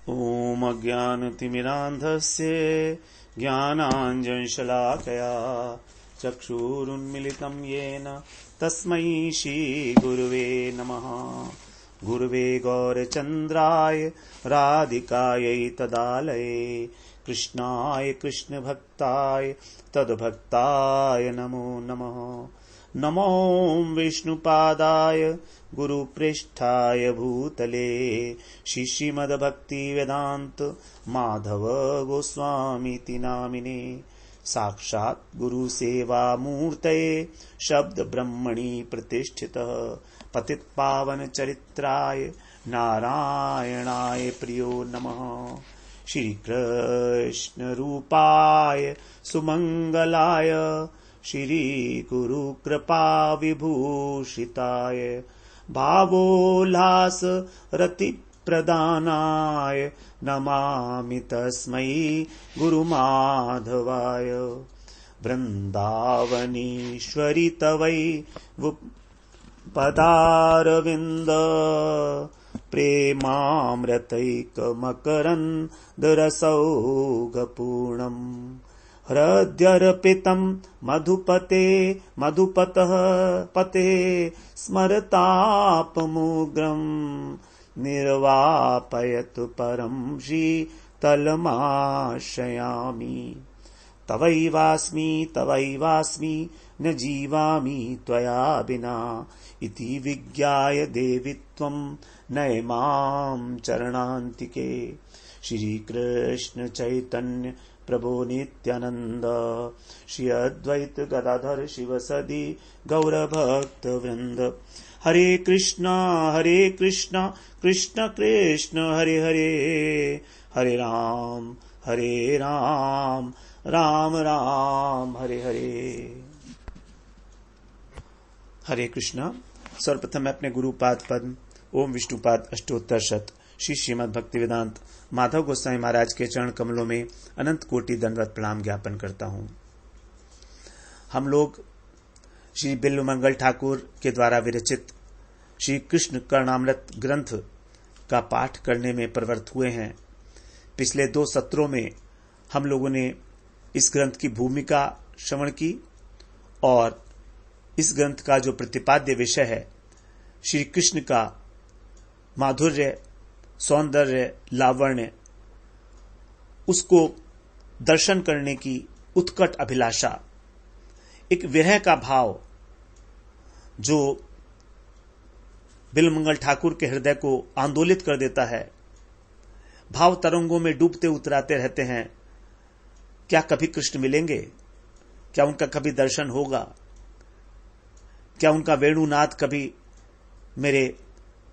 ॐ अज्ञानतिमिरान्धस्य ज्ञानाञ्जनशलाकया चक्षुरुन्मिलितं येन तस्मै श्रीगुरुवे नमः। गुरुवे गौरचन्द्राय राधिकायै तदालये कृष्णाय कृष्णभक्ताय तद्भक्ताय नमो नमः। नमो विष्णुपादाय गुरुपृष्ठाय भूतले श्रीमद्भक्तिवेदान्त माधव गोस्वामीति नामिने। साक्षात् गुरुसेवामूर्तये शब्द ब्रह्मणि प्रतिष्ठितः पतितपावन चरित्राय नारायणाय प्रियो नमः। श्री कृष्ण रूपाय सुमंगलाय श्री गुरु कृपा विभूषिताय भावोल्लास रति प्रदानाय नमामि तस्मै गुरुमाधवाय। वृंदावनीश्वरि तवै पदारविन्द प्रेमामृतैकमकरन्दरसौगपूर्णम् हृद्यर्पितं मधुपतः पते स्मरतापमुग्रं निर्वापयतु परं शीतलमाश्रयामि। तवैवास्मि न जीवामि त्वया विना इति विज्ञाय देवि त्वं नय मां चरणान्तिके। श्री कृष्ण चैतन्य प्रभो नित्यानंद श्री अद्वैत गदाधर शिवसदि गौरभक्त वृंद। हरे कृष्णा कृष्ण कृष्ण हरे हरे, हरे राम राम राम हरे हरे। हरे कृष्णा। सर्वप्रथम मैं अपने गुरुपाद पद्म ओम विष्णुपाद अष्टोत्तर शत श्री श्रीमद् भक्तिवेदांत माधव गोस्वामी महाराज के चरण कमलों में अनंत कोटि दंडवत प्रणाम ज्ञापन करता हूं। हम लोग श्री बिल्वमंगल ठाकुर के द्वारा विरचित श्री कृष्ण कर्णामृत ग्रंथ का पाठ करने में प्रवृत्त हुए हैं। पिछले 2 सत्रों में हम लोगों ने इस ग्रंथ की भूमिका श्रवण की और इस ग्रंथ का जो प्रतिपाद्य विषय है श्री कृष्ण का माधुर्य, सौंदर्य, लावण्य, उसको दर्शन करने की उत्कट अभिलाषा, एक विरह का भाव जो बिल्वमंगल ठाकुर के हृदय को आंदोलित कर देता है। भाव तरंगों में डूबते उतराते रहते हैं। क्या कभी कृष्ण मिलेंगे? क्या उनका कभी दर्शन होगा? क्या उनका वेणुनाद कभी मेरे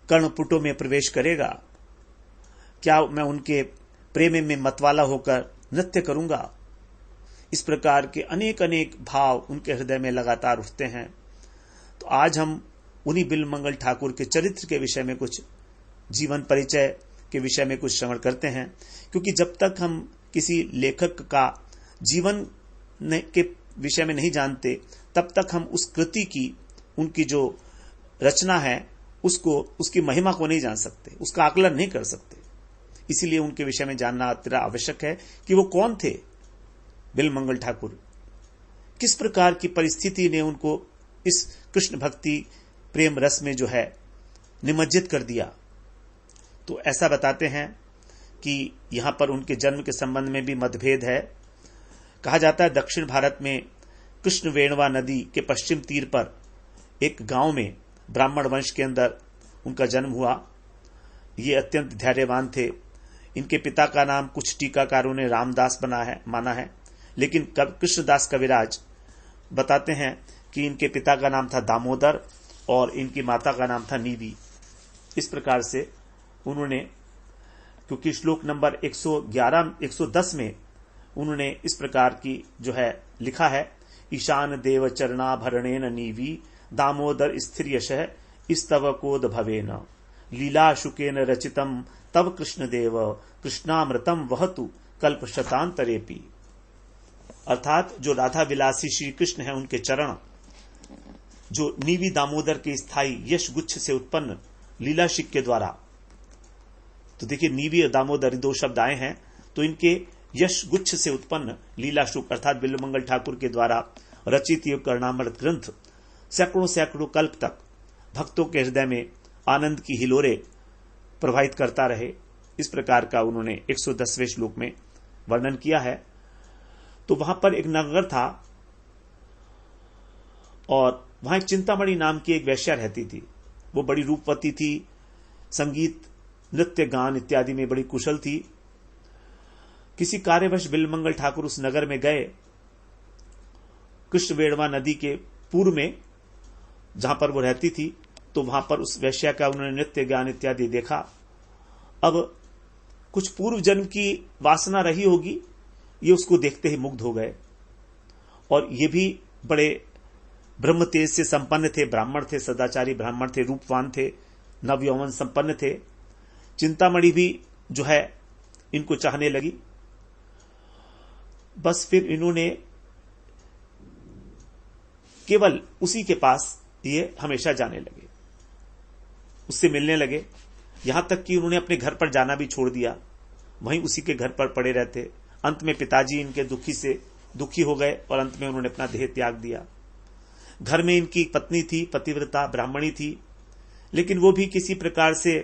कर्णपुटों में प्रवेश करेगा? क्या मैं उनके प्रेम में मतवाला होकर नृत्य करूंगा? इस प्रकार के अनेक भाव उनके हृदय में लगातार उठते हैं। तो आज हम उन्हीं बिल्वमंगल ठाकुर के चरित्र के विषय में कुछ, जीवन परिचय के विषय में कुछ श्रवण करते हैं। क्योंकि जब तक हम किसी लेखक का जीवन के विषय में नहीं जानते तब तक हम उस कृति की, उनकी जो रचना है उसको, उसकी महिमा को नहीं जान सकते, उसका आकलन नहीं कर सकते। इसीलिए उनके विषय में जानना अत्यंत आवश्यक है कि वो कौन थे बिल्वमंगल ठाकुर, किस प्रकार की परिस्थिति ने उनको इस कृष्ण भक्ति प्रेम रस में जो है निमज्जित कर दिया। तो ऐसा बताते हैं कि यहां पर उनके जन्म के संबंध में भी मतभेद है। कहा जाता है दक्षिण भारत में कृष्ण वेणवा नदी के पश्चिम तीर पर एक गांव में ब्राह्मण वंश के अंदर उनका जन्म हुआ। ये अत्यंत धैर्यवान थे। इनके पिता का नाम कुछ टीकाकारों ने रामदास माना है, लेकिन कृष्णदास कविराज बताते हैं कि इनके पिता का नाम था दामोदर और इनकी माता का नाम था नीवी। इस प्रकार से उन्होंने, क्योंकि श्लोक नंबर 110 में उन्होंने इस प्रकार की जो है लिखा है, ईशान देव चरणाभरणेन नीवी दामोदर स्थिर यशः इस्तव कोद भवेन लीला शुकेन रचितम तव कृष्णदेव कृष्णामृतम वहतु कल्प शतांतरेपि। अर्थात जो राधा विलासी श्री कृष्ण है उनके चरण जो नीवी दामोदर के स्थायी यश गुच्छ से उत्पन्न लीलाशिक के द्वारा तो देखिए नीवी और दामोदरी दो शब्द आए हैं, तो इनके यश गुच्छ से उत्पन्न लीला शुक अर्थात बिल्वमंगल ठाकुर के द्वारा रचित ये कर्णामृत ग्रंथ सैकड़ों सैकड़ों कल्प तक भक्तों के हृदय में आनंद की हिलोरे प्रवाहित करता रहे, इस प्रकार का उन्होंने 110वें श्लोक में वर्णन किया है। तो वहां पर एक नगर था और वहां एक चिंतामणि नाम की एक वैश्या रहती थी। वो बड़ी रूपवती थी, संगीत नृत्य गान इत्यादि में बड़ी कुशल थी। किसी कार्यवश बिल्वमंगल ठाकुर उस नगर में गए। कृष्णवेणवा नदी के पूर्व में जहां पर वो रहती थी, तो वहां पर उस वैश्या का उन्होंने नृत्य गान इत्यादि देखा। अब कुछ पूर्व जन्म की वासना रही होगी, ये उसको देखते ही मुग्ध हो गए। और ये भी बड़े ब्रह्म तेज से संपन्न थे, ब्राह्मण थे, सदाचारी ब्राह्मण थे, रूपवान थे, नवयौवन संपन्न थे। चिंतामणि भी जो है इनको चाहने लगी। बस फिर इन्होंने केवल उसी के पास ये हमेशा जाने लगे, उससे मिलने लगे, यहां तक कि उन्होंने अपने घर पर जाना भी छोड़ दिया, वहीं उसी के घर पर पड़े रहते। अंत में पिताजी इनके दुखी हो गए और अंत में उन्होंने अपना देह त्याग दिया। घर में इनकी पत्नी थी, पतिव्रता ब्राह्मणी थी, लेकिन वो भी किसी प्रकार से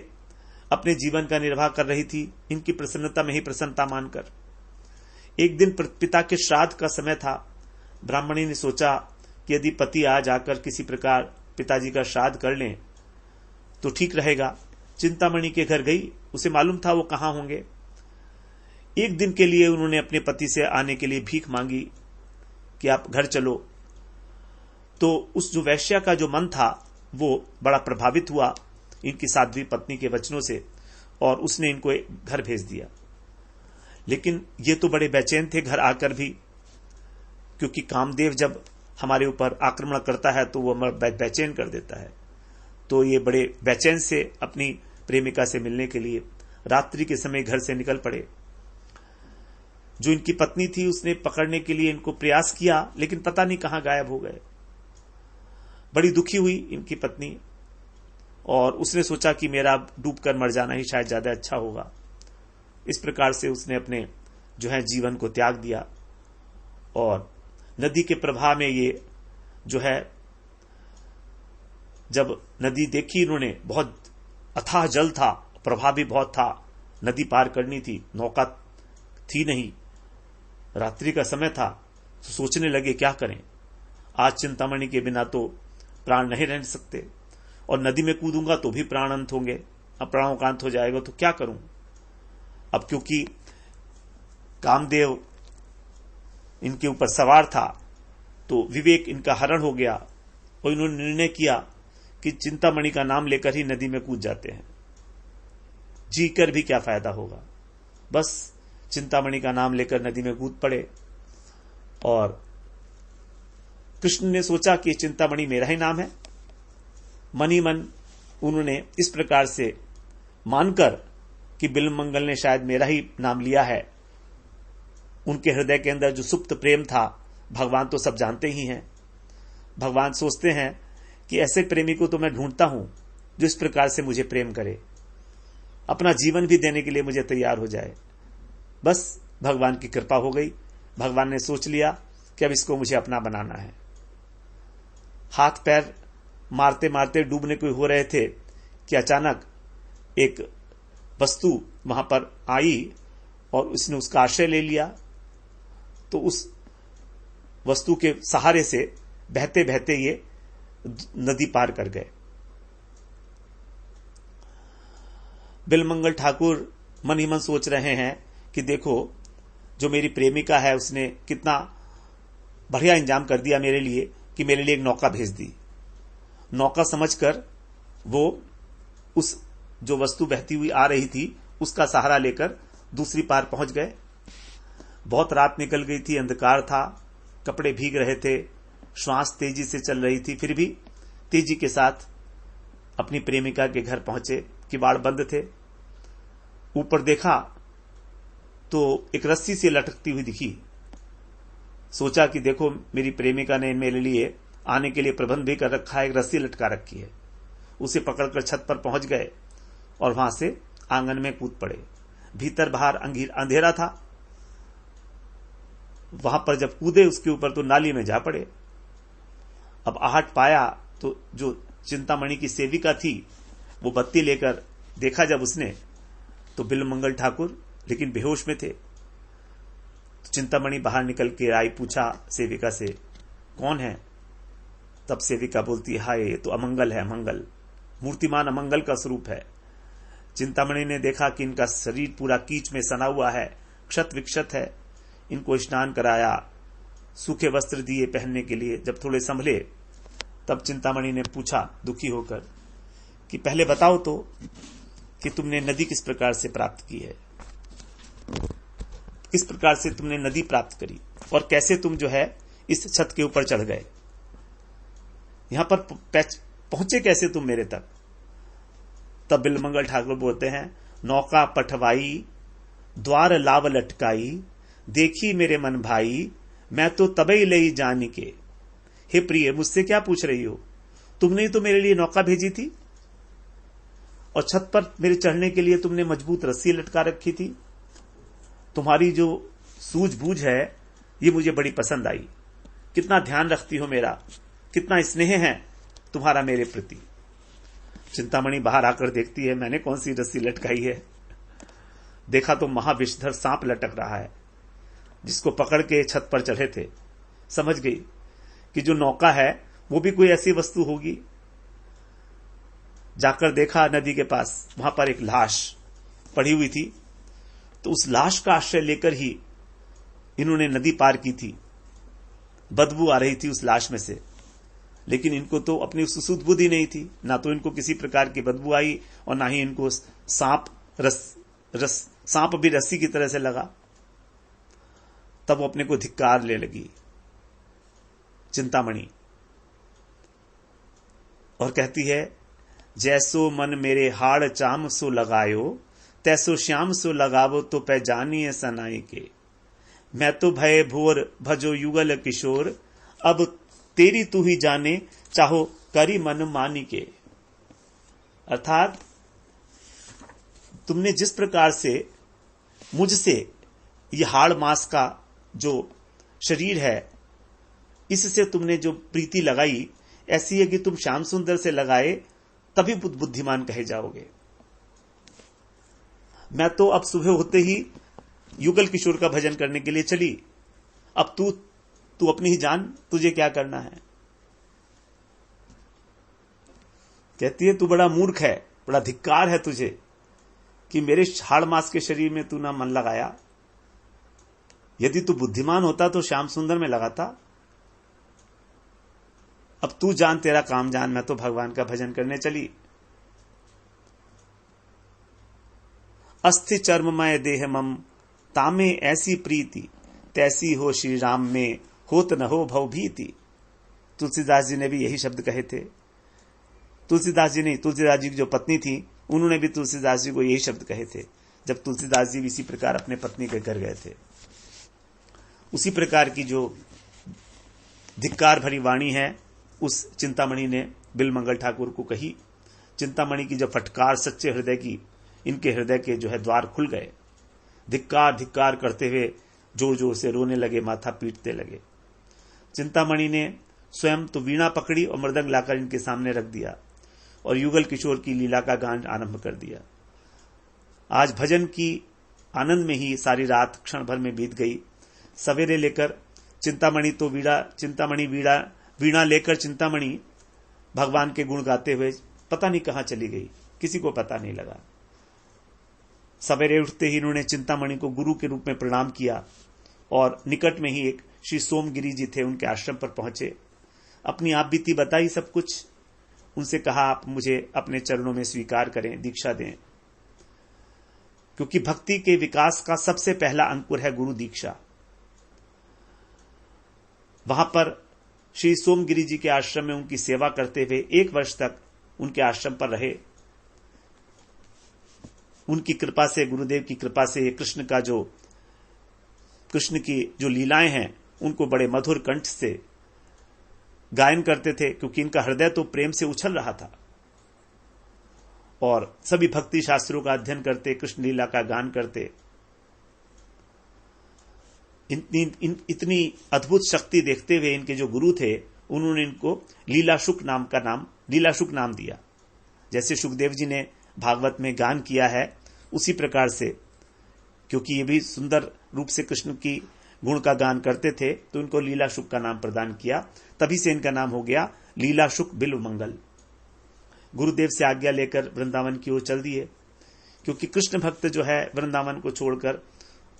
अपने जीवन का निर्वाह कर रही थी, इनकी प्रसन्नता में ही प्रसन्नता मानकर। एक दिन पिता के श्राद्ध का समय था। ब्राह्मणी ने सोचा कि यदि पति आज आकर किसी प्रकार पिताजी का श्राद्ध कर लें तो ठीक रहेगा। चिंतामणि के घर गई, उसे मालूम था वो कहां होंगे। एक दिन के लिए उन्होंने अपने पति से आने के लिए भीख मांगी कि आप घर चलो। तो उस जो वैश्या का जो मन था वो बड़ा प्रभावित हुआ इनकी साध्वी पत्नी के वचनों से, और उसने इनको घर भेज दिया। लेकिन ये तो बड़े बेचैन थे घर आकर भी, क्योंकि कामदेव जब हमारे ऊपर आक्रमण करता है तो वो हमें बेचैन कर देता है। तो ये बड़े बेचैन से अपनी प्रेमिका से मिलने के लिए रात्रि के समय घर से निकल पड़े। जो इनकी पत्नी थी उसने पकड़ने के लिए इनको प्रयास किया, लेकिन पता नहीं कहां गायब हो गए। बड़ी दुखी हुई इनकी पत्नी, और उसने सोचा कि मेरा डूबकर मर जाना ही शायद ज्यादा अच्छा होगा। इस प्रकार से उसने अपने जो है जीवन को त्याग दिया, और नदी के प्रवाह में ये जो है जब नदी देखी इन्होंने, बहुत अथाह जल था, प्रवाह भी बहुत था, नदी पार करनी थी, नौका थी नहीं, रात्रि का समय था। तो सोचने लगे क्या करें, आज चिंतामणि के बिना तो प्राण नहीं रह सकते, और नदी में कूदूंगा तो भी प्राण अंत होंगे, अब प्राणों का अंत हो जाएगा तो क्या करूं। अब क्योंकि कामदेव इनके ऊपर सवार था तो विवेक इनका हरण हो गया, और इन्होंने निर्णय किया कि चिंतामणि का नाम लेकर ही नदी में कूद जाते हैं, जीकर भी क्या फायदा होगा। बस चिंतामणि का नाम लेकर नदी में कूद पड़े, और कृष्ण ने सोचा कि चिंतामणि मेरा ही नाम है। मन ही मन उन्होंने इस प्रकार से मानकर कि बिल्वमंगल ने शायद मेरा ही नाम लिया है, उनके हृदय के अंदर जो सुप्त प्रेम था, भगवान तो सब जानते ही हैं। भगवान सोचते हैं कि ऐसे प्रेमी को तो मैं ढूंढता हूं जो इस प्रकार से मुझे प्रेम करे, अपना जीवन भी देने के लिए मुझे तैयार हो जाए। बस भगवान की कृपा हो गई, भगवान ने सोच लिया कि अब इसको मुझे अपना बनाना है। हाथ पैर मारते मारते डूबने को हो रहे थे कि अचानक एक वस्तु वहां पर आई और उसने उसका आश्रय ले लिया। तो उस वस्तु के सहारे से बहते बहते ये नदी पार कर गए। बिल्वमंगल ठाकुर मन ही मन सोच रहे हैं कि देखो जो मेरी प्रेमिका है उसने कितना बढ़िया इंतजाम कर दिया मेरे लिए कि मेरे लिए एक नौका भेज दी। नौका समझकर वो उस जो वस्तु बहती हुई आ रही थी उसका सहारा लेकर दूसरी पार पहुंच गए। बहुत रात निकल गई थी, अंधकार था, कपड़े भीग रहे थे, श्वास तेजी से चल रही थी, फिर भी तेजी के साथ अपनी प्रेमिका के घर पहुंचे। किवाड़ बंद थे। ऊपर देखा तो एक रस्सी से लटकती हुई दिखी। सोचा कि देखो मेरी प्रेमिका ने मेरे लिए आने के लिए प्रबंध भी कर रखा है, एक रस्सी लटका रखी है। उसे पकड़कर छत पर पहुंच गए और वहां से आंगन में कूद पड़े। भीतर बाहर अंधेरा था, वहां पर जब कूदे उसके ऊपर तो नाली में जा पड़े। अब आहट पाया तो जो चिंतामणि की सेविका थी वो बत्ती लेकर देखा जब उसने, तो बिल्वमंगल ठाकुर लेकिन बेहोश में थे। तो चिंतामणि बाहर निकल के आई, पूछा सेविका से कौन है? तब सेविका बोलती, हाय ये तो अमंगल है, अमंगल, मूर्तिमान अमंगल का स्वरूप है। चिंतामणि ने देखा कि इनका शरीर पूरा कीच में सना हुआ है, क्षत विक्षत है। इनको स्नान कराया, सूखे वस्त्र दिए पहनने के लिए। जब थोड़े संभले तब चिंतामणि ने पूछा दुखी होकर कि पहले बताओ तो कि तुमने नदी किस प्रकार से प्राप्त की है, किस प्रकार से तुमने नदी प्राप्त करी और कैसे तुम जो है इस छत के ऊपर चढ़ गए, यहां पर पहुंचे कैसे तुम मेरे तक? तब बिल्वमंगल ठाकुर बोलते हैं, नौका पठवाई द्वार लाव लटकाई, देखी मेरे मन भाई मैं तो तबई लई जानी के। हे प्रिय, मुझसे क्या पूछ रही हो? तुमने ही तो मेरे लिए नौका भेजी थी और छत पर मेरे चढ़ने के लिए तुमने मजबूत रस्सी लटका रखी थी। तुम्हारी जो सूझबूझ है ये मुझे बड़ी पसंद आई। कितना ध्यान रखती हो मेरा, कितना स्नेह है तुम्हारा मेरे प्रति। चिंतामणि बाहर आकर देखती है, मैंने कौन सी रस्सी लटकाई है। देखा तो महाविषधर सांप लटक रहा है, जिसको पकड़ के छत पर चढ़े थे। समझ गई कि जो नौका है वो भी कोई ऐसी वस्तु होगी। जाकर देखा नदी के पास, वहां पर एक लाश पड़ी हुई थी, तो उस लाश का आश्रय लेकर ही इन्होंने नदी पार की थी। बदबू आ रही थी उस लाश में से, लेकिन इनको तो अपनी सुसुध-बुद्धि नहीं थी, ना तो इनको किसी प्रकार की बदबू आई और ना ही इनको सांप भी रस्सी की तरह से लगा। तब वो अपने को धिक्कार ले लगी चिंतामणि और कहती है, जैसो मन मेरे हाड़ चाम सो लगायो, तैसो श्याम सो लगावो तो पहचानिए सनाई के। मैं तो भय भोर भजो युगल किशोर, अब तेरी तू ही जाने चाहो करी मन मानी के। अर्थात तुमने जिस प्रकार से मुझसे ये हाड़ मांस का जो शरीर है, इससे तुमने जो प्रीति लगाई, ऐसी है कि तुम श्याम सुंदर से लगाए तभी बुद्धिमान कहे जाओगे। मैं तो अब सुबह होते ही युगल किशोर का भजन करने के लिए चली, अब तू अपनी ही जान, तुझे क्या करना है। कहती है, तू बड़ा मूर्ख है, बड़ा धिक्कार है तुझे कि मेरे हाड़ मांस के शरीर में तू ना मन लगाया। यदि तू बुद्धिमान होता तो श्याम सुंदर में लगाता। अब तू जान, तेरा काम जान, मैं तो भगवान का भजन करने चली। अस्थि चर्ममय देह मम, तामे ऐसी प्रीति, तैसी हो श्री राम में, होत न हो भव भीति। तुलसीदास जी ने भी यही शब्द कहे थे। तुलसीदास जी नहीं, तुलसीदास जी की जो पत्नी थी उन्होंने भी तुलसीदास जी को यही शब्द कहे थे जब तुलसीदास जी भी इसी प्रकार अपने पत्नी के घर गए थे। उसी प्रकार की जो धिक्कार भरी वाणी है उस चिंतामणि ने बिल्वमंगल ठाकुर को कही। चिंतामणि की जब फटकार सच्चे हृदय की, इनके हृदय के जो है द्वार खुल गए। धिक्कार धिक्कार करते हुए जोर जोर से रोने लगे, माथा पीटते लगे। चिंतामणि ने स्वयं तो वीणा पकड़ी और मृदंग लाकर इनके सामने रख दिया और युगल किशोर की लीला का गान आरंभ कर दिया। आज भजन की आनंद में ही सारी रात क्षण भर में बीत गई। सवेरे लेकर चिंतामणि तो वीणा लेकर चिंतामणि भगवान के गुण गाते हुए पता नहीं कहां चली गई, किसी को पता नहीं लगा। सवेरे उठते ही इन्होंने चिंतामणि को गुरु के रूप में प्रणाम किया और निकट में ही एक श्री सोमगिरी जी थे, उनके आश्रम पर पहुंचे। अपनी आप बीती बताई सब कुछ। उनसे कहा, आप मुझे अपने चरणों में स्वीकार करें, दीक्षा दें, क्योंकि भक्ति के विकास का सबसे पहला अंकुर है गुरु दीक्षा। वहां पर श्री सोमगिरी जी के आश्रम में उनकी सेवा करते हुए 1 वर्ष तक उनके आश्रम पर रहे। उनकी कृपा से, गुरुदेव की कृपा से कृष्ण की जो लीलाएं हैं उनको बड़े मधुर कंठ से गायन करते थे, क्योंकि इनका हृदय तो प्रेम से उछल रहा था। और सभी भक्ति शास्त्रों का अध्ययन करते, कृष्ण लीला का गान करते। इतनी अद्भुत शक्ति देखते हुए इनके जो गुरु थे उन्होंने इनको लीलाशुक नाम दिया। जैसे सुखदेव जी ने भागवत में गान किया है उसी प्रकार से, क्योंकि ये भी सुंदर रूप से कृष्ण की गुण का गान करते थे तो इनको लीलाशुक का नाम प्रदान किया। तभी से इनका नाम हो गया लीलाशुक बिल्व मंगल। गुरुदेव से आज्ञा लेकर वृंदावन की ओर चल दिए, क्योंकि कृष्ण भक्त जो है वृंदावन को छोड़कर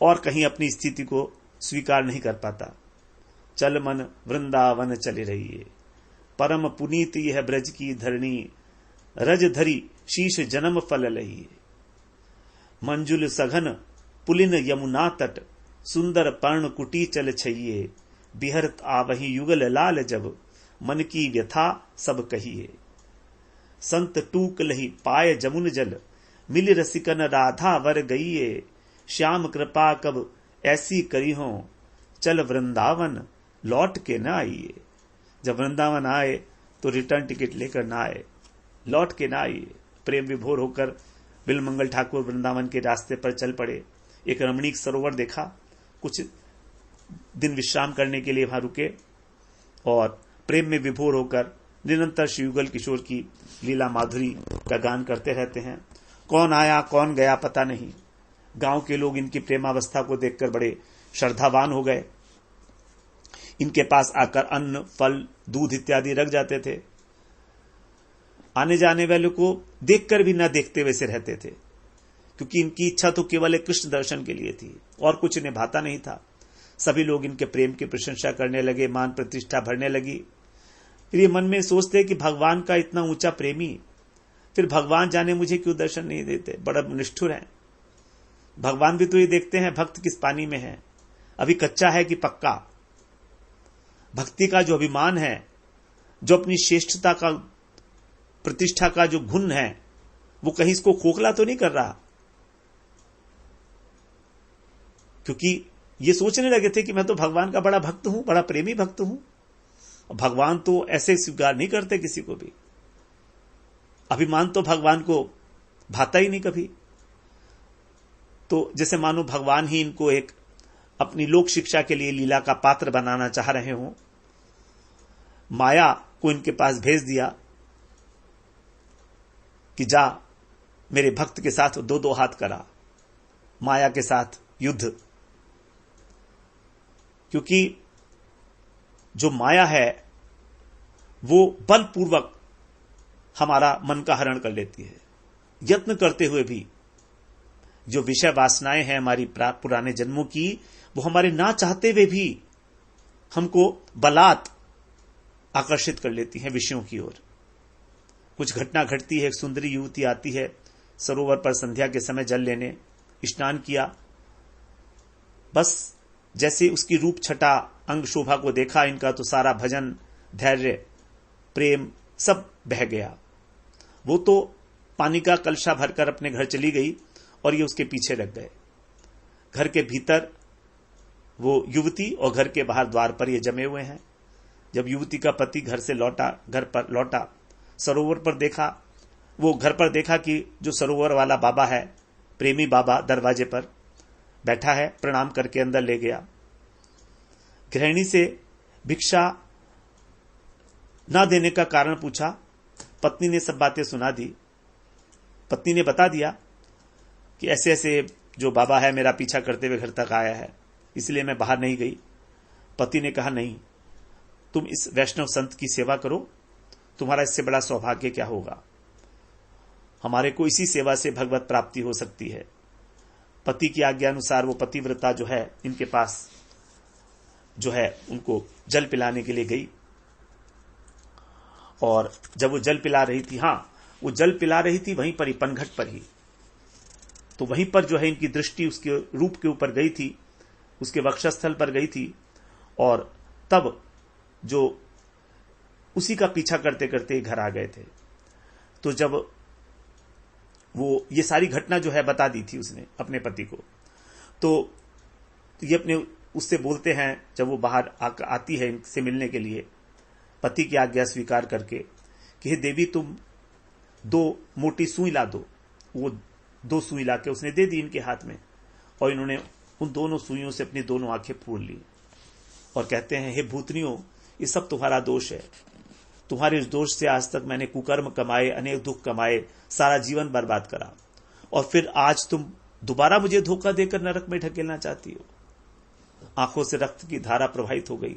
और कहीं अपनी स्थिति को स्वीकार नहीं कर पाता। चल मन वृंदावन चले रहिए, परम पुनीत यह ब्रज की धरणी, रज धरी शीश जन्म फल लहिए। मंजुल सघन पुलिन यमुना तट, सुंदर पर्ण कुटी चल छइये। बिहरत आवही युगल लाल जब, मन की व्यथा सब कहिए। संत टूक लही पाय जमुन जल, मिल रसिकन राधा वर गईये। श्याम कृपा कब ऐसी करी हो, चल वृंदावन लौट के न आइए। जब वृंदावन आए तो रिटर्न टिकट लेकर ना आए, लौट के ना आइए। प्रेम विभोर होकर बिलमंगल ठाकुर वृंदावन के रास्ते पर चल पड़े। एक रमणीक सरोवर देखा, कुछ दिन विश्राम करने के लिए वहां रुके और प्रेम में विभोर होकर निरंतर शिवयुगल किशोर की लीला माधुरी का गान करते रहते हैं। कौन आया कौन गया पता नहीं। गांव के लोग इनकी प्रेमावस्था को देखकर बड़े श्रद्धावान हो गए। इनके पास आकर अन्न, फल, दूध इत्यादि रख जाते थे। आने जाने वालों को देखकर भी न देखते वैसे रहते थे, क्योंकि इनकी इच्छा तो केवल एक कृष्ण दर्शन के लिए थी और कुछ इन्हें भाता नहीं था। सभी लोग इनके प्रेम की प्रशंसा करने लगे, मान प्रतिष्ठा बढ़ने लगी। फिर ये मन में सोचते कि भगवान का इतना ऊंचा प्रेमी, फिर भगवान जाने मुझे क्यों दर्शन नहीं देते, बड़ा निष्ठुर है। भगवान भी तो ये देखते हैं भक्त किस पानी में है, अभी कच्चा है कि पक्का। भक्ति का जो अभिमान है, जो अपनी श्रेष्ठता का, प्रतिष्ठा का जो गुण है, वो कहीं इसको खोखला तो नहीं कर रहा। क्योंकि ये सोचने लगे थे कि मैं तो भगवान का बड़ा भक्त हूं, बड़ा प्रेमी भक्त हूं। भगवान तो ऐसे स्वीकार नहीं करते किसी को भी। अभिमान तो भगवान को भाता ही नहीं कभी। तो जैसे मानो भगवान ही इनको एक अपनी लोक शिक्षा के लिए लीला का पात्र बनाना चाह रहे हों। माया को इनके पास भेज दिया कि जा मेरे भक्त के साथ दो दो हाथ करा, माया के साथ युद्ध। क्योंकि जो माया है वो बलपूर्वक हमारा मन का हरण कर लेती है। यत्न करते हुए भी जो विषय वासनाएं हैं हमारी पुराने जन्मों की, वो हमारे ना चाहते हुए भी हमको बलात् आकर्षित कर लेती हैं विषयों की ओर। कुछ घटना घटती है, एक सुंदरी युवती आती है सरोवर पर संध्या के समय जल लेने, स्नान किया। बस जैसे उसकी रूप छटा, अंग शोभा को देखा इनका, तो सारा भजन, धैर्य, प्रेम सब बह गया। वो तो पानी का कलशा भरकर अपने घर चली गई और ये उसके पीछे लग गए। घर के भीतर वो युवती और घर के बाहर द्वार पर ये जमे हुए हैं। जब युवती का पति घर से लौटा, घर पर लौटा, सरोवर पर देखा, वो घर पर देखा कि जो सरोवर वाला बाबा है, प्रेमी बाबा, दरवाजे पर बैठा है, प्रणाम करके अंदर ले गया। गृहिणी से भिक्षा ना देने का कारण पूछा। पत्नी ने सब बातें सुना दी। पत्नी ने बता दिया कि ऐसे ऐसे जो बाबा है मेरा पीछा करते हुए घर तक आया है, इसलिए मैं बाहर नहीं गई। पति ने कहा, नहीं, तुम इस वैष्णव संत की सेवा करो, तुम्हारा इससे बड़ा सौभाग्य क्या होगा। हमारे को इसी सेवा से भगवत प्राप्ति हो सकती है। पति की आज्ञा अनुसार वो पतिव्रता जो है इनके पास जो है उनको जल पिलाने के लिए गई। और जब वो जल पिला रही थी, वो जल पिला रही थी वहीं पर ही, पनघट पर ही, तो वहीं पर जो है इनकी दृष्टि उसके रूप के ऊपर गई थी, उसके वक्षस्थल पर गई थी। और तब जो उसी का पीछा करते करते घर आ गए थे। तो जब वो ये सारी घटना जो है बता दी थी उसने अपने पति को, तो ये अपने उससे बोलते हैं, जब वो बाहर आती है इनसे मिलने के लिए, पति की आज्ञा स्वीकार करके कि हे देवी, तुम 2 मोटी सुई ला दो। वो 2 सुई लाके उसने दे दी इनके हाथ में, और इन्होंने उन दोनों सुइयों से अपनी दोनों आंखें फोड़ ली और कहते हैं, हे भूतनियों, ये सब तुम्हारा दोष है। तुम्हारे इस दोष से आज तक मैंने कुकर्म कमाए, अनेक दुख कमाए, सारा जीवन बर्बाद करा, और फिर आज तुम दोबारा मुझे धोखा देकर नरक में ढकेलना चाहती हो। आंखों से रक्त की धारा प्रवाहित हो गई।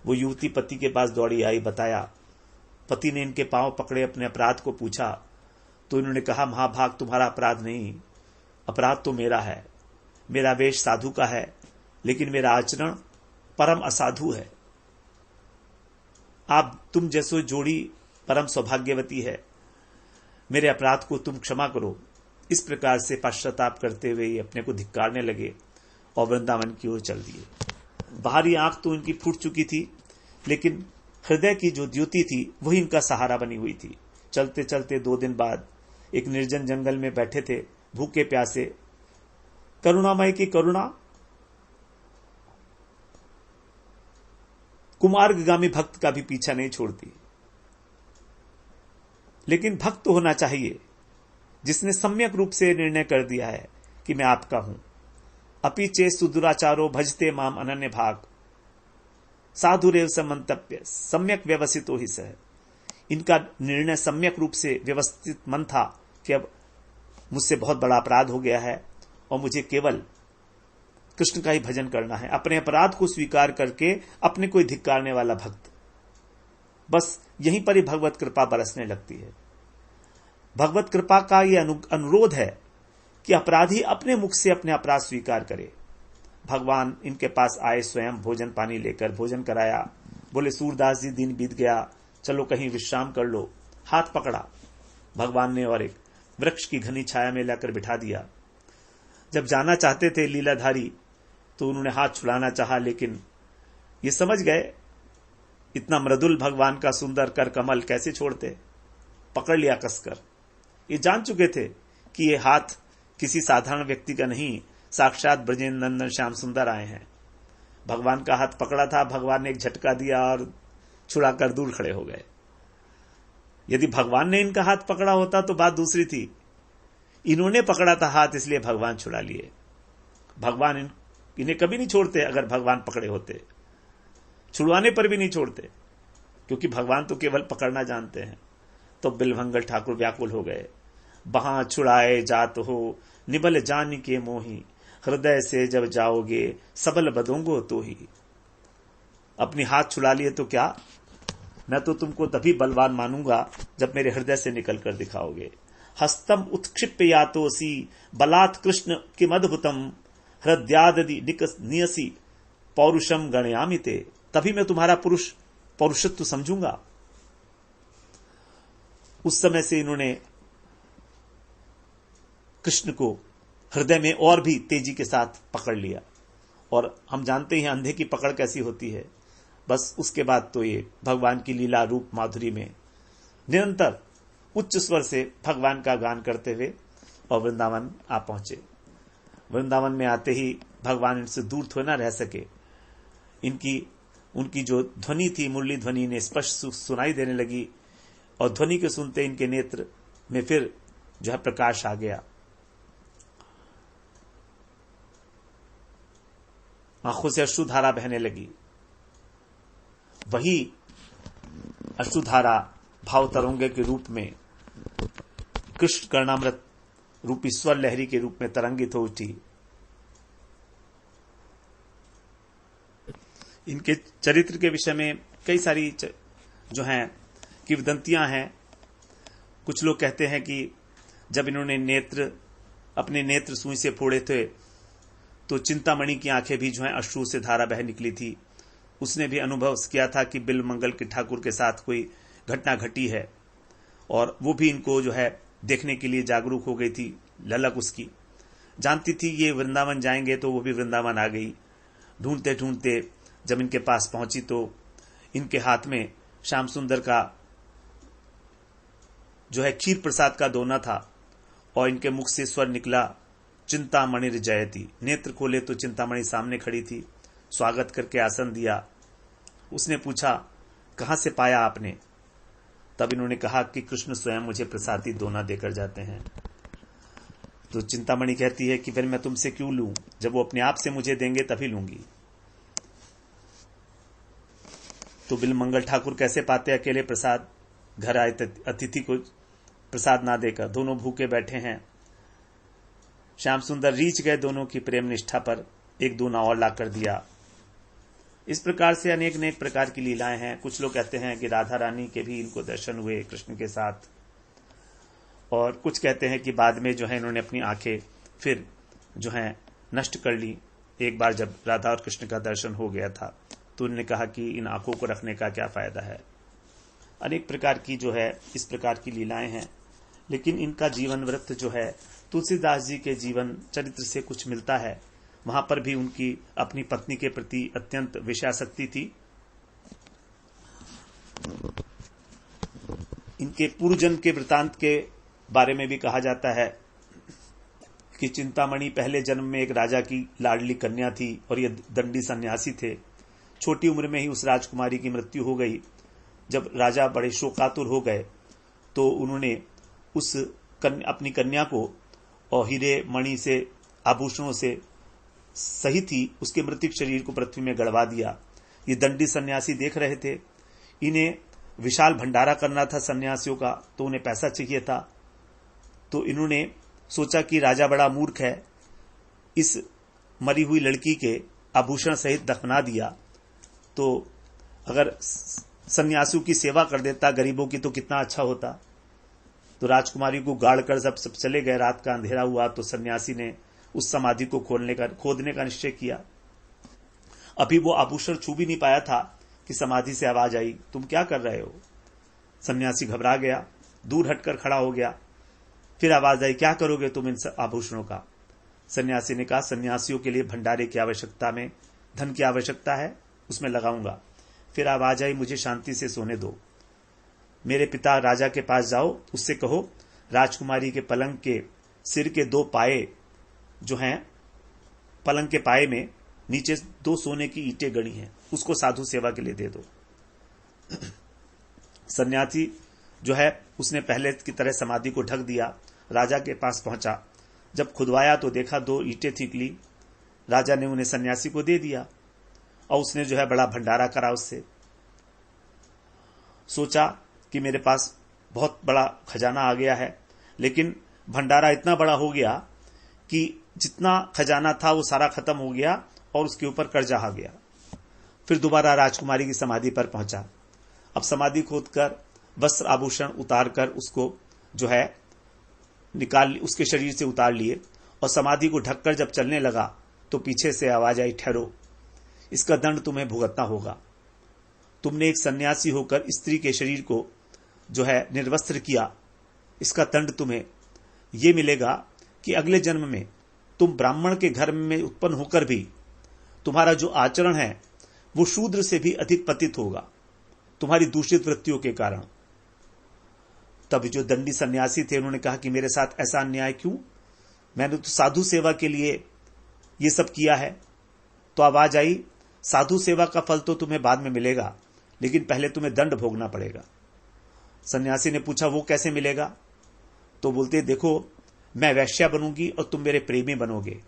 वो युवती पति के पास दौड़ी आई, बताया। पति ने इनके पांव पकड़े, अपने अपराध को पूछा, तो इन्होंने कहा, महाभाग, तुम्हारा अपराध नहीं, अपराध तो मेरा है। मेरा वेश साधु का है, लेकिन मेरा आचरण परम असाधु है। तुम जैसो जोड़ी परम सौभाग्यवती है, मेरे अपराध को तुम क्षमा करो। इस प्रकार से पश्चाताप करते हुए ये अपने को धिक्कारने लगे और वृंदावन की ओर चल दिए। बाहरी आंख तो इनकी फूट चुकी थी, लेकिन हृदय की जो द्युति थी वही इनका सहारा बनी हुई थी। चलते चलते 2 दिन बाद एक निर्जन जंगल में बैठे थे, भूखे प्यासे। करुणामय की करुणा कुमार्गामी भक्त का भी पीछा नहीं छोड़ती। लेकिन भक्त तो होना चाहिए जिसने सम्यक रूप से निर्णय कर दिया है कि मैं आपका हूं। अपि चे सुदुराचारो भजते माम अनन्य भाग, साधुरेव समंतव्य सम्यक व्यवस्थितो ही सह। इनका निर्णय सम्यक रूप से व्यवस्थित मन था कि अब मुझसे बहुत बड़ा अपराध हो गया है और मुझे केवल कृष्ण का ही भजन करना है। अपने अपराध को स्वीकार करके अपने को धिक्कारने वाला भक्त, बस यहीं पर ही भगवत कृपा बरसने लगती है। भगवत कृपा का यह अनुरोध है कि अपराधी अपने मुख से अपने अपराध स्वीकार करे। भगवान इनके पास आए, स्वयं भोजन पानी लेकर भोजन कराया। बोले, सूरदास जी, दिन बीत गया, चलो कहीं विश्राम कर लो। हाथ पकड़ा भगवान ने और एक वृक्ष की घनी छाया में लाकर बिठा दिया। जब जाना चाहते थे लीलाधारी, तो उन्होंने हाथ छुड़ाना चाहा, लेकिन ये समझ गए इतना मृदुल भगवान का सुंदर कर कमल कैसे छोड़ते। पकड़ लिया कसकर। ये जान चुके थे कि ये हाथ किसी साधारण व्यक्ति का नहीं, साक्षात ब्रजेंद्र नंदन श्याम सुंदर आए हैं। भगवान का हाथ पकड़ा था, भगवान ने एक झटका दिया और छुड़ाकर दूर खड़े हो गए। यदि भगवान ने इनका हाथ पकड़ा होता तो बात दूसरी थी। इन्होंने पकड़ा था हाथ, इसलिए भगवान छुड़ा लिए। भगवान इन्हें कभी नहीं छोड़ते। अगर भगवान पकड़े होते, छुड़वाने पर भी नहीं छोड़ते, क्योंकि भगवान तो केवल पकड़ना जानते हैं। तो बिलभंगल ठाकुर व्याकुल हो गए। बहां छुड़ाए जात हो, निबल जान के मोही, हृदय से जब जाओगे सबल बदोंगो तो ही। अपनी हाथ छुड़ा लिए तो क्या, मैं तो तुमको तभी बलवान मानूंगा जब मेरे हृदय से निकल कर दिखाओगे। हस्तम उत्क्षिप्य यातोसी बलात् कृष्ण किमद्भुतम, हृदयादि नियसी पौरुषम गणयामिते। तभी मैं तुम्हारा पौरुषत्व समझूंगा। उस समय से इन्होंने कृष्ण को हृदय में और भी तेजी के साथ पकड़ लिया। और हम जानते हैं अंधे की पकड़ कैसी होती है। बस उसके बाद तो ये भगवान की लीला रूप माधुरी में निरंतर उच्च स्वर से भगवान का गान करते हुए और वृंदावन आ पहुंचे। वृंदावन में आते ही भगवान इनसे दूर थोड़ा ना रह सके। उनकी जो ध्वनि थी, मुरली ध्वनि ने स्पष्ट सुनाई देने लगी, और ध्वनि के सुनते इनके नेत्र में फिर जो है प्रकाश आ गया। आंखों से अश्रुधारा बहने लगी। वही अश्रुधारा भाव तरंगे के रूप में कृष्ण कर्णामृत रूपी स्वर लहरी के रूप में तरंगित हो उठी। इनके चरित्र के विषय में कई सारी जो हैं किंवदंतियां हैं। कुछ लोग कहते हैं कि जब इन्होंने अपने नेत्र सुई से फोड़े थे तो चिंतामणि की आंखें भी जो है अश्रु से धारा बह निकली थी। उसने भी अनुभव किया था कि बिलमंगल के ठाकुर के साथ कोई घटना घटी है, और वो भी इनको जो है देखने के लिए जागरूक हो गई थी। ललक उसकी जानती थी ये वृंदावन जाएंगे, तो वो भी वृंदावन आ गई। ढूंढते ढूंढते जब इनके पास पहुंची तो इनके हाथ में श्याम सुंदर का जो है क्षीर प्रसाद का दोना था, और इनके मुख से स्वर निकला, चिंतामणि जयती। नेत्र खोले तो चिंतामणि सामने खड़ी थी। स्वागत करके आसन दिया। उसने पूछा, कहां से पाया आपने? तब इन्होंने कहा कि कृष्ण स्वयं मुझे प्रसादी दोना देकर जाते हैं। तो चिंतामणि कहती है कि फिर मैं तुमसे क्यों लूं, जब वो अपने आप से मुझे देंगे तभी लूंगी। तो बिल्वमंगल ठाकुर कैसे पाते अकेले प्रसाद, घर आए अतिथि को प्रसाद ना देकर, दोनों भूखे बैठे हैं। श्याम सुंदर रीछ गए दोनों की प्रेम निष्ठा पर, एक दूना और ला कर दिया। इस प्रकार से अनेक अनेक प्रकार की लीलाएं हैं। कुछ लोग कहते हैं कि राधा रानी के भी इनको दर्शन हुए कृष्ण के साथ, और कुछ कहते हैं कि बाद में जो है इन्होंने अपनी आंखें फिर जो है नष्ट कर ली। एक बार जब राधा और कृष्ण का दर्शन हो गया था तो उन्होंने कहा कि इन आंखों को रखने का क्या फायदा है। अनेक प्रकार की जो है इस प्रकार की लीलाएं हैं, लेकिन इनका जीवन वृत्त जो है तुलसीदास जी के जीवन चरित्र से कुछ मिलता है। वहां पर भी उनकी अपनी पत्नी के प्रति अत्यंत विषयासक्ति थी। इनके पूर्व जन्म के वृतांत के बारे में भी कहा जाता है कि चिंतामणि पहले जन्म में एक राजा की लाडली कन्या थी और ये दंडी सन्यासी थे। छोटी उम्र में ही उस राजकुमारी की मृत्यु हो गई। जब राजा बड़े शोकातुर हो गए तो उन्होंने अपनी कन्या को और हीरे मणि से आभूषणों से सहित ही उसके मृतिक शरीर को पृथ्वी में गड़वा दिया। ये दंडी सन्यासी देख रहे थे। इन्हें विशाल भंडारा करना था सन्यासियों का, तो उन्हें पैसा चाहिए था। तो इन्होंने सोचा कि राजा बड़ा मूर्ख है, इस मरी हुई लड़की के आभूषण सहित दफना दिया तो अगर सन्यासियों की सेवा कर देता गरीबों की तो कितना अच्छा होता। तो राजकुमारी को गाड़ कर सब चले गए। रात का अंधेरा हुआ तो सन्यासी ने उस समाधि को खोदने का निश्चय किया। अभी वो आभूषण छू भी नहीं पाया था कि समाधि से आवाज आई, तुम क्या कर रहे हो। सन्यासी घबरा गया, दूर हटकर खड़ा हो गया। फिर आवाज आई, क्या करोगे तुम इन आभूषणों का। सन्यासी ने कहा, सन्यासियों के लिए भंडारे की आवश्यकता में धन की आवश्यकता है, उसमें लगाऊंगा। फिर आवाज आई, मुझे शांति से सोने दो। मेरे पिता राजा के पास जाओ, उससे कहो राजकुमारी के पलंग के सिर के 2 पाए जो हैं, पलंग के पाए में नीचे 2 सोने की ईंटें गड़ी हैं, उसको साधु सेवा के लिए दे दो। सन्यासी जो है उसने पहले की तरह समाधि को ढक दिया। राजा के पास पहुंचा, जब खुदवाया तो देखा 2 ईंटें निकली। राजा ने उन्हें सन्यासी को दे दिया और उसने जो है बड़ा भंडारा करा उससे। सोचा कि मेरे पास बहुत बड़ा खजाना आ गया है, लेकिन भंडारा इतना बड़ा हो गया कि जितना खजाना था वो सारा खत्म हो गया और उसके ऊपर कर्जा आ गया। फिर दोबारा राजकुमारी की समाधि पर पहुंचा। अब समाधि खोदकर वस्त्र आभूषण उतारकर उसको जो है निकाल, उसके शरीर से उतार लिए और समाधि को ढककर जब चलने लगा तो पीछे से आवाज आई, ठहरो, इसका दंड तुम्हें भुगतना होगा। तुमने एक सन्यासी होकर स्त्री के शरीर को जो है निर्वस्त्र किया, इसका दंड तुम्हें यह मिलेगा कि अगले जन्म में तुम ब्राह्मण के घर में उत्पन्न होकर भी तुम्हारा जो आचरण है वो शूद्र से भी अधिक पतित होगा, तुम्हारी दूषित वृत्तियों के कारण। तब जो दंडी सन्यासी थे उन्होंने कहा कि मेरे साथ ऐसा अन्याय क्यों, मैंने तो साधु सेवा के लिए ये सब किया है। तो आवाज आई, साधु सेवा का फल तो तुम्हें बाद में मिलेगा, लेकिन पहले तुम्हें दंड भोगना पड़ेगा। सन्यासी ने पूछा, वो कैसे मिलेगा। तो बोलते, देखो मैं वैश्या बनूंगी और तुम मेरे प्रेमी बनोगे।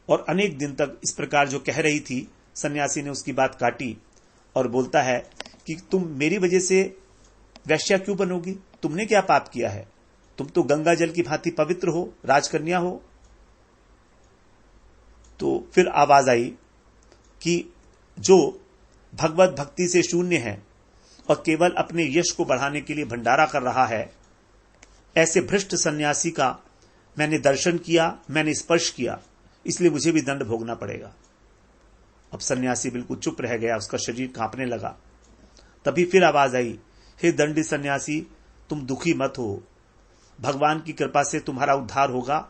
और अनेक दिन तक इस प्रकार जो कह रही थी, सन्यासी ने उसकी बात काटी और बोलता है कि तुम मेरी वजह से वैश्या क्यों बनोगी, तुमने क्या पाप किया है, तुम तो गंगा जल की भांति पवित्र हो, राजकन्या हो। तो फिर आवाज आई कि जो भगवत भक्ति से शून्य है और केवल अपने यश को बढ़ाने के लिए भंडारा कर रहा है, ऐसे भ्रष्ट सन्यासी का मैंने दर्शन किया, मैंने स्पर्श किया, इसलिए मुझे भी दंड भोगना पड़ेगा। अब सन्यासी बिल्कुल चुप रह गया, उसका शरीर कांपने लगा। तभी फिर आवाज आई, हे दंडी सन्यासी, तुम दुखी मत हो, भगवान की कृपा से तुम्हारा उद्धार होगा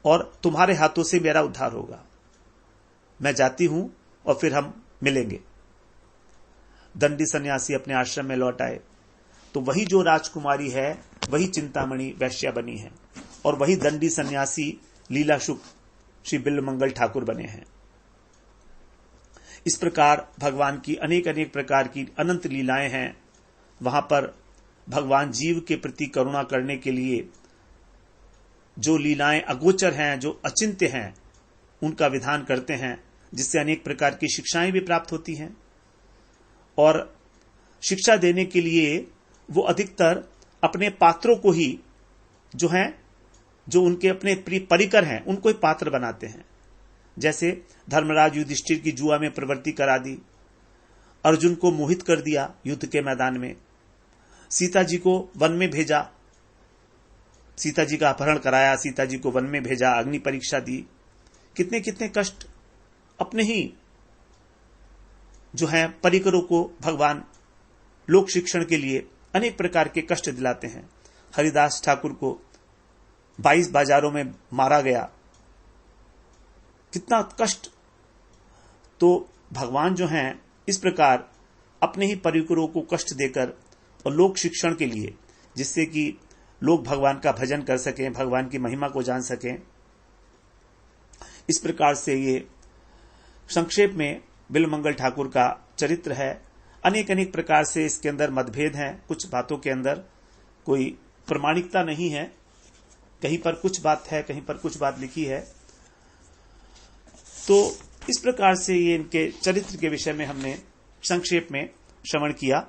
और तुम्हारे हाथों से मेरा उद्धार होगा। मैं जाती हूं और फिर हम मिलेंगे। दंडी सन्यासी अपने आश्रम में लौट आए तो वही जो राजकुमारी है वही चिंतामणि वैश्या बनी है और वही दंडी सन्यासी लीला शुक श्री बिल्वमंगल ठाकुर बने हैं। इस प्रकार भगवान की अनेक अनेक प्रकार की अनंत लीलाएं हैं। वहां पर भगवान जीव के प्रति करुणा करने के लिए जो लीलाएं अगोचर हैं, जो अचिंत्य हैं, उनका विधान करते हैं, जिससे अनेक प्रकार की शिक्षाएं भी प्राप्त होती हैं। और शिक्षा देने के लिए वो अधिकतर अपने पात्रों को ही जो उनके अपने परिकर हैं, उनको ही पात्र बनाते हैं। जैसे धर्मराज युधिष्ठिर की जुआ में प्रवृत्ति करा दी, अर्जुन को मोहित कर दिया युद्ध के मैदान में, सीता जी को वन में भेजा, सीता जी का अपहरण कराया, सीता जी को वन में भेजा, अग्नि परीक्षा दी। कितने कितने कष्ट अपने ही परिकरों को भगवान लोक शिक्षण के लिए अनेक प्रकार के कष्ट दिलाते हैं। हरिदास ठाकुर को 22 बाजारों में मारा गया, कितना कष्ट। तो भगवान इस प्रकार अपने ही परिकरों को कष्ट देकर और लोक शिक्षण के लिए, जिससे कि लोग भगवान का भजन कर सकें, भगवान की महिमा को जान सकें। इस प्रकार से ये संक्षेप में बिल्वमंगल ठाकुर का चरित्र है। अनेक अनेक प्रकार से इसके अंदर मतभेद हैं, कुछ बातों के अंदर कोई प्रमाणिकता नहीं है, कहीं पर कुछ बात है, कहीं पर कुछ बात लिखी है। तो इस प्रकार से ये इनके चरित्र के विषय में हमने संक्षेप में श्रवण किया।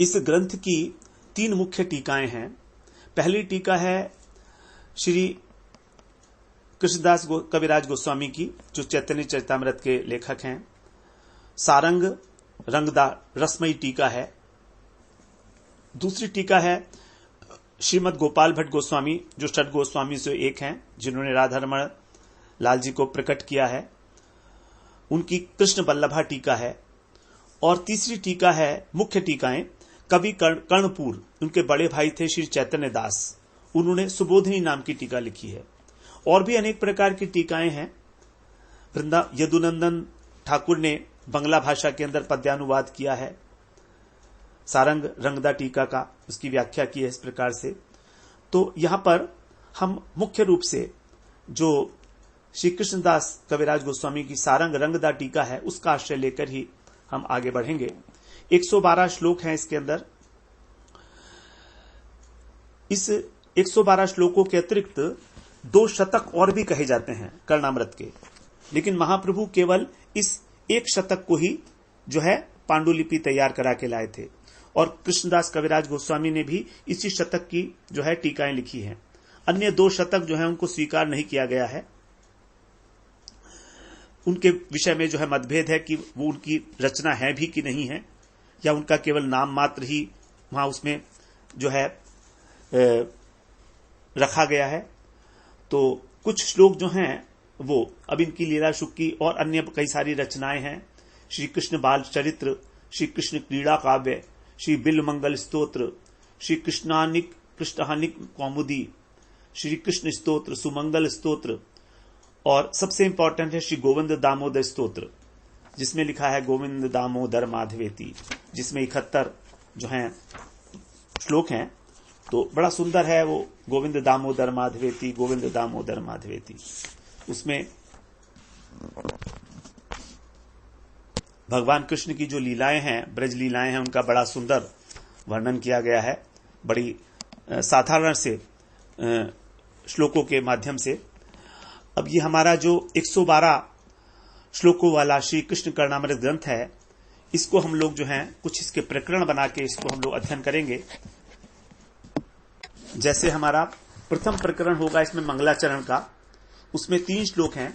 इस ग्रंथ की 3 मुख्य टीकाएं हैं। पहली टीका है श्री कृष्णदास कविराज गोस्वामी की, जो चैतन्य चरितामृत के लेखक हैं। सारंग रंगदार रसमयी टीका है। दूसरी टीका है श्रीमद गोपाल भट्ट गोस्वामी, जो षट गोस्वामी से एक हैं, जिन्होंने राधारमण लाल जी को प्रकट किया है। उनकी कृष्ण वल्लभा टीका है। और तीसरी टीका है, मुख्य टीकाएं, कवि कर्णपुर, उनके बड़े भाई थे श्री चैतन्य दास, उन्होंने सुबोधिनी नाम की टीका लिखी है। और भी अनेक प्रकार की टीकाएं हैं। यदुनंदन ठाकुर ने बंगला भाषा के अंदर पद्यानुवाद किया है सारंग रंगदा टीका का, उसकी व्याख्या की है इस प्रकार से। तो यहां पर हम मुख्य रूप से जो श्री कृष्णदास कविराज गोस्वामी की सारंग रंगदा टीका है, उसका आश्रय लेकर ही हम आगे बढ़ेंगे। 112 श्लोक हैं इसके अंदर। इस 112 श्लोकों के अतिरिक्त 2 शतक और भी कहे जाते हैं कर्णामृत के, लेकिन महाप्रभु केवल इस 1 शतक को ही पांडुलिपि तैयार करा के लाए थे। और कृष्णदास कविराज गोस्वामी ने भी इसी शतक की टीकाएं लिखी हैं। अन्य 2 शतक उनको स्वीकार नहीं किया गया है। उनके विषय में मतभेद है कि वो उनकी रचना है भी कि नहीं है, या उनका केवल नाम मात्र ही वहां उसमें रखा गया है। तो कुछ श्लोक वो अब इनकी लीला शुक की और अन्य कई सारी रचनाएं हैं। श्री कृष्ण बाल चरित्र, श्री कृष्ण क्रीड़ा काव्य, श्री बिल्वमंगल स्तोत्र, श्री कृष्णानिक पृष्ठहानिक कौमुदी, श्री कृष्ण स्तोत्र, सुमंगल स्तोत्र, और सबसे इंपॉर्टेंट है श्री गोविंद दामोदर स्तोत्र, जिसमें लिखा है गोविंद दामोदर माधवेती, जिसमें 71 श्लोक हैं। तो बड़ा सुंदर है वो गोविंद दामोदर माधवेती, गोविंद दामोदर माधवेती। उसमें भगवान कृष्ण की जो लीलाएं हैं, ब्रज लीलाएं हैं, उनका बड़ा सुंदर वर्णन किया गया है, बड़ी साधारण से श्लोकों के माध्यम से। अब ये हमारा जो 112 श्लोकों वाला श्री कृष्ण कर्णामृत ग्रंथ है, इसको हम लोग कुछ इसके प्रकरण बना के इसको हम लोग अध्ययन करेंगे। जैसे हमारा प्रथम प्रकरण होगा इसमें मंगलाचरण का, उसमें 3 श्लोक हैं।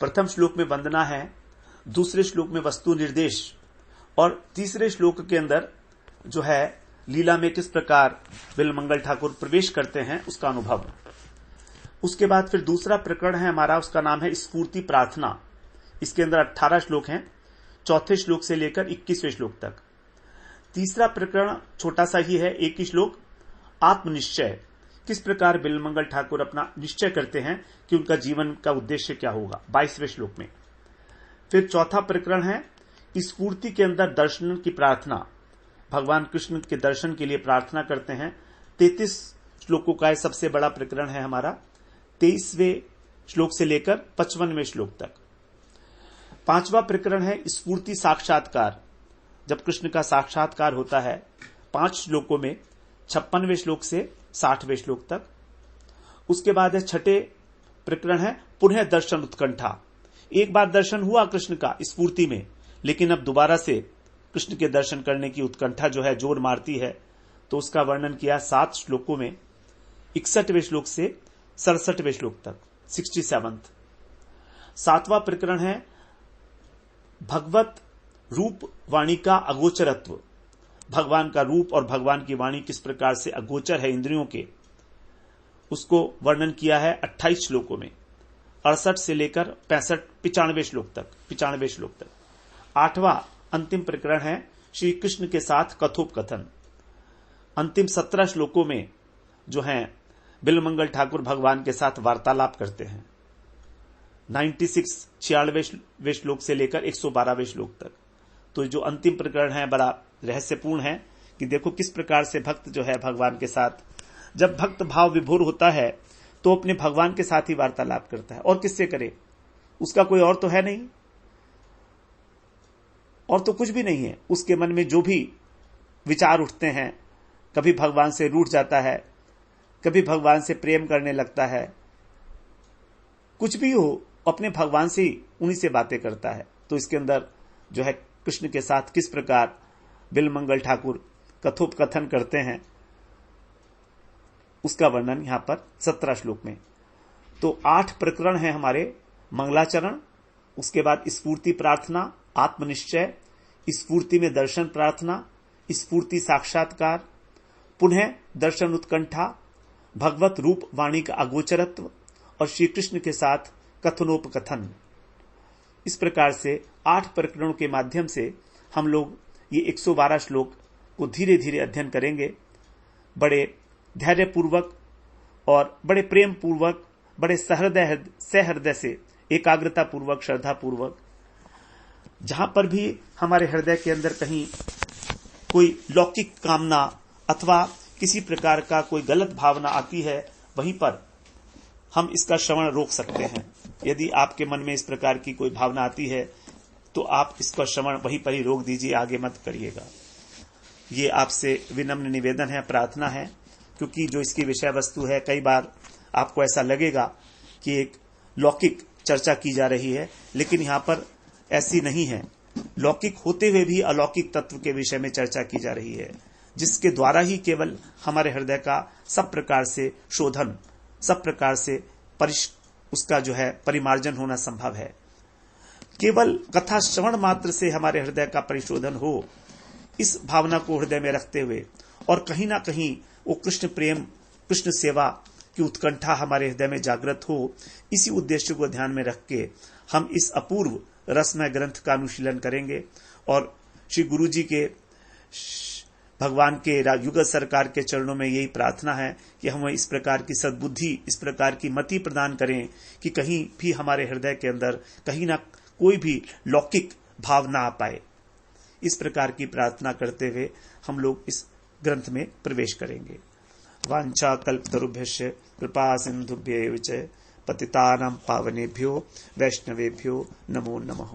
प्रथम श्लोक में वंदना है, दूसरे श्लोक में वस्तु निर्देश, और तीसरे श्लोक के अंदर लीला में किस प्रकार बिल्वमंगल ठाकुर प्रवेश करते हैं उसका अनुभव। उसके बाद फिर दूसरा प्रकरण है हमारा, उसका नाम है स्फूर्ति प्रार्थना। इसके अंदर 18 श्लोक हैं, चौथे श्लोक से लेकर 21वें श्लोक तक। तीसरा प्रकरण छोटा सा ही है, एक ही श्लोक, आत्मनिश्चय, किस प्रकार बिल्वमंगल ठाकुर अपना निश्चय करते हैं कि उनका जीवन का उद्देश्य क्या होगा, 22वें श्लोक में। फिर चौथा प्रकरण है स्फूर्ति के अंदर दर्शन की प्रार्थना, भगवान कृष्ण के दर्शन के लिए प्रार्थना करते हैं। 33 श्लोकों का सबसे बड़ा प्रकरण है हमारा, 23वें श्लोक से लेकर 55वें श्लोक तक। 5वां प्रकरण है स्फूर्ति साक्षात्कार। जब कृष्ण का साक्षात्कार होता है 5 श्लोकों में, 56वें श्लोक से 60वें श्लोक तक। उसके बाद है 6ठे प्रकरण है पुनः दर्शन उत्कंठा। एक बार दर्शन हुआ कृष्ण का स्फूर्ति में, लेकिन अब दोबारा से कृष्ण के दर्शन करने की उत्कंठा जो है जोर मारती है, तो उसका वर्णन किया 7 श्लोकों में, 61वें श्लोक से 67वें श्लोक तक, 67th। 7वां प्रकरण है भगवत रूप वाणी का अगोचरत्व। भगवान का रूप और भगवान की वाणी किस प्रकार से अगोचर है इंद्रियों के, उसको वर्णन किया है 28 श्लोकों में, 68 से लेकर 95वें श्लोक तक। 8वां अंतिम प्रकरण है श्री कृष्ण के साथ कथोपकथन। अंतिम 17 श्लोकों में जो हैं बिल्वमंगल ठाकुर भगवान के साथ वार्तालाप करते हैं। 96 श्लोक से लेकर 112वें श्लोक तक। तो जो अंतिम प्रकरण है बड़ा रहस्यपूर्ण है कि देखो किस प्रकार से भक्त जो है भगवान के साथ, जब भक्त भाव विभोर होता है तो अपने भगवान के साथ ही वार्तालाप करता है, और किससे करे, उसका कोई और तो है नहीं, और तो कुछ भी नहीं है। उसके मन में जो भी विचार उठते हैं, कभी भगवान से रूठ जाता है, कभी भगवान से प्रेम करने लगता है, कुछ भी हो अपने भगवान से ही उन्हीं से बातें करता है। तो इसके अंदर जो है कृष्ण के साथ किस प्रकार बिल्वमंगल ठाकुर कथोपकथन करते हैं, उसका वर्णन यहां पर 17 श्लोक में। तो 8 प्रकरण है हमारे मंगलाचरण, उसके बाद स्फूर्ति प्रार्थना, आत्मनिश्चय, स्फूर्ति में दर्शन प्रार्थना, स्फूर्ति साक्षात्कार, पुनः दर्शन उत्कंठा, भगवत रूप वाणी का अगोचरत्व और श्री कृष्ण के साथ कथनोपकथन। इस प्रकार से 8 प्रकरणों के माध्यम से हम लोग ये 112 श्लोक को धीरे धीरे अध्ययन करेंगे, बड़े धैर्यपूर्वक और बड़े प्रेम पूर्वक, बड़े सहृदय से, एकाग्रता पूर्वक, श्रद्धा पूर्वक। जहां पर भी हमारे हृदय के अंदर कहीं कोई लौकिक कामना अथवा किसी प्रकार का कोई गलत भावना आती है, वहीं पर हम इसका श्रवण रोक सकते हैं। यदि आपके मन में इस प्रकार की कोई भावना आती है तो आप इसका श्रवण वहीं पर ही रोक दीजिए, आगे मत करिएगा। ये आपसे विनम्र निवेदन है, प्रार्थना है, क्योंकि जो इसकी विषय वस्तु है, कई बार आपको ऐसा लगेगा कि एक लौकिक चर्चा की जा रही है, लेकिन यहां पर ऐसी नहीं है। लौकिक होते हुए भी अलौकिक तत्व के विषय में चर्चा की जा रही है, जिसके द्वारा ही केवल हमारे हृदय का सब प्रकार से शोधन, सब प्रकार से उसका जो है परिमार्जन होना संभव है। केवल कथा श्रवण मात्र से हमारे हृदय का परिशोधन हो, इस भावना को हृदय में रखते हुए, और कहीं ना कहीं वो कृष्ण प्रेम, कृष्ण सेवा की उत्कंठा हमारे हृदय में जागृत हो, इसी उद्देश्य को ध्यान में रख के हम इस अपूर्व रसमय ग्रंथ का अनुशीलन करेंगे। और श्री गुरु जी के, भगवान के युगल सरकार के चरणों में यही प्रार्थना है कि हम इस प्रकार की सद्बुद्धि, इस प्रकार की मति प्रदान करें कि कहीं भी हमारे हृदय के अंदर कहीं ना कोई भी लौकिक भाव ना आ पाए। इस प्रकार की प्रार्थना करते हुए हम लोग इस ग्रंथ में प्रवेश करेंगे। वांछा कल्पतरुभ्यश्च कृपा सिंधुभ्यैव च पतितानां पावनेभ्यो वैष्णवेभ्यो नमो नमः।